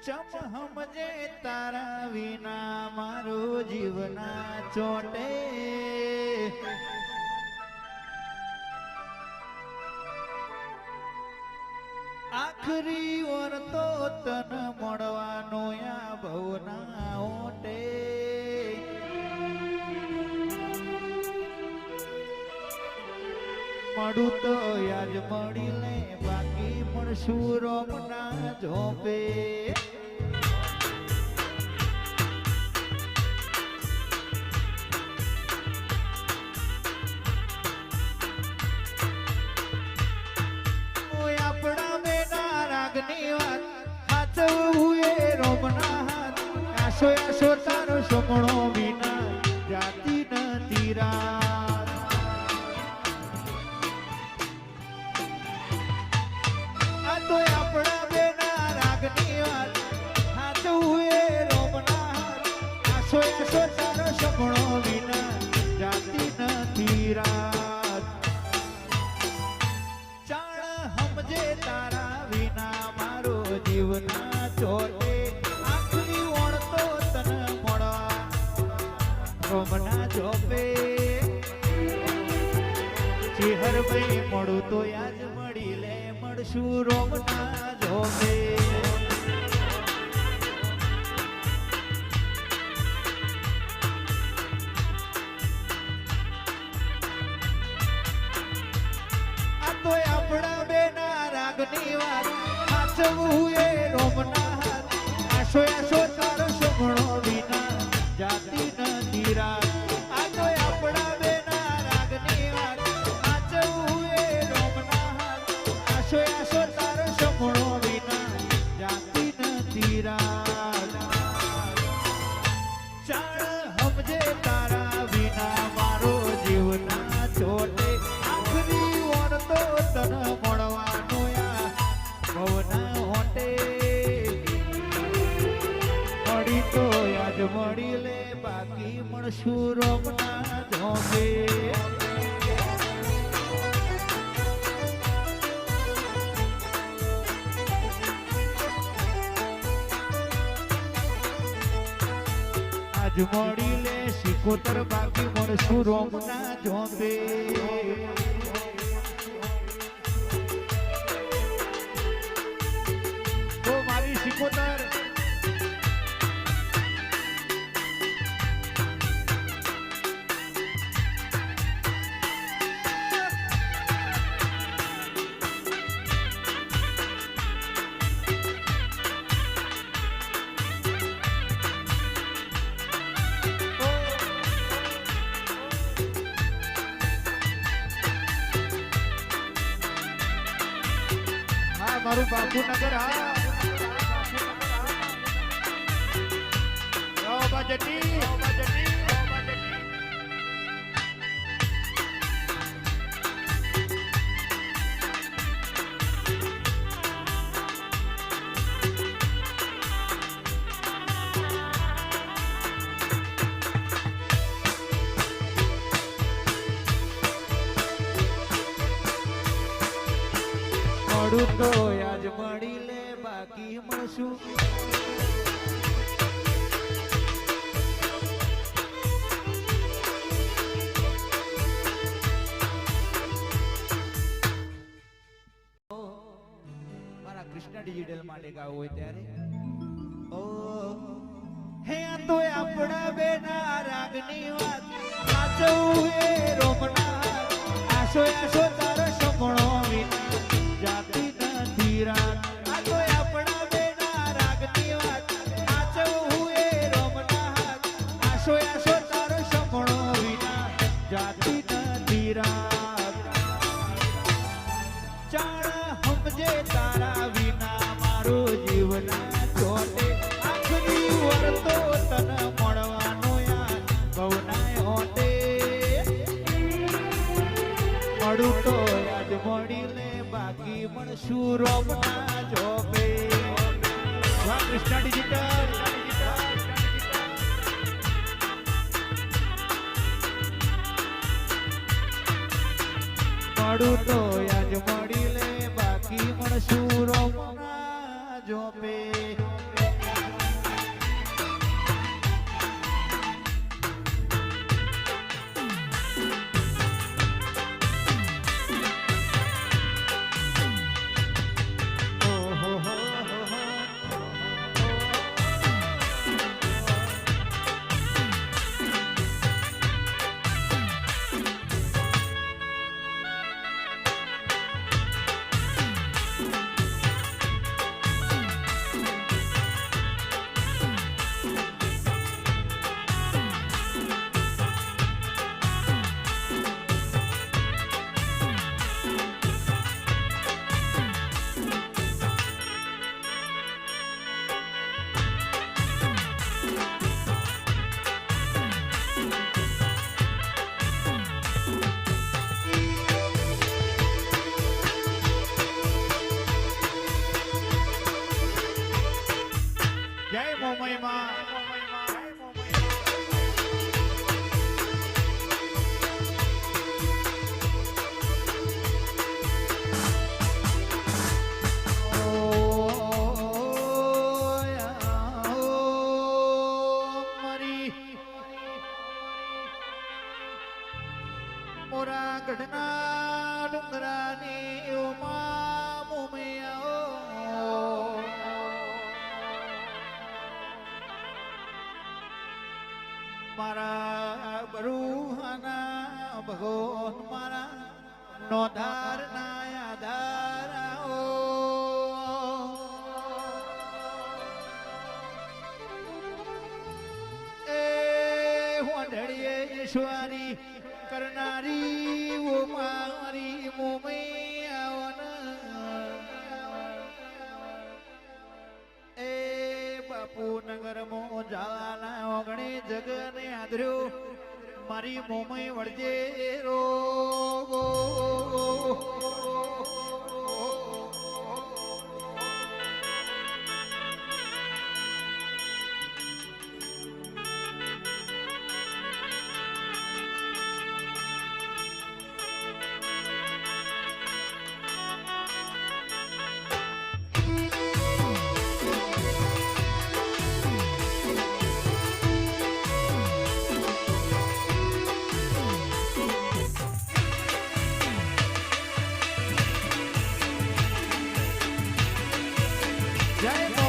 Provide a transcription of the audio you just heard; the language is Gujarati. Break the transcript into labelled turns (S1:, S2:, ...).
S1: ચમ સમજે તારા વિના મારો જીવના ચોટે આખરી ઓર તો તન મળવાનો આ ભવના ઓટે મળું તો યાદ મળી લે બાકી મળશું રોમના ઝોપે આપણા બેના રાગની વાત હાચવું એ રોમના હાથ આશો આશો તારો સમણો વિના જાતી નથી રાત આ તો આપણા બેના રાગની વાત હાચવું એ રોમના હાથ આશો આશો તારો સમણો વિના જાતી નથી રાત તારા વિના મારો જીવના ચોટે આખરી ઓળતો તને મળવા રોમના જોપે ચિહર ભાઈ મળું તો યાદ મળી લે મળશું રોમના જોપે આ તો આપણા બેના રાગની વાત હાચવું એ રોમના હાથ આશો આશો તારો સમણો વિના જાતી નથી રાત આ તો આપણા બેના રાગની વાત હાચવું એ રોમના હાથ આશો આશો તારો સમણો વિના જાતી નથી રાત ચાણ સમજે તારા વિના મારો જીવના ચોટે આખરી ઓર તો તન મળવાનો યા ભવના હોટે મળી તો યાદ મળી લે બાકી મળશું રોમના ઝોપે આજ મળી લે સિકોતર બાકી મળશું રોમના ઝોપે સિકોતર હા મારું બાપુનગર હા Bajati મળું તો યાદ મળી લે બાકી મળશું ડિજિટલ માટે ગાવું હોય ત્યારે ઓ હે તો આપણા બેના રાગની વાત સાચવું એ રોમના આશો આશો તારો સમણો વિના જાતી નથી રાત આ તો આપણા બેના રાગની વાત સાચવું એ રોમના આશો આશો તારો સમણો વિના જાતી નથી રાત ચાણ સમજે તારા વિના મારો જીવના ચોટે આખરી વરતો તન મળવાનો યાર ભવના હોટે મળું તો યાદ મળી લે બાકી મળશું રોમના જોપે કૃષ્ણ ડિજિટલ મળું તો યાદ મળી લે બાકી મળશું રોમના જોપે મારા બરુહાના ભગવાન મારા નોધાર ના આધારાઓ એ હોંઢળીએ ઈશ્વરી કરનારી ઓ મારી મોમૈયાઓના એ બાપુ નગર મો જાવાના ઓગણે જગને આદર્યો મારી મોમઈ વળજે રો જય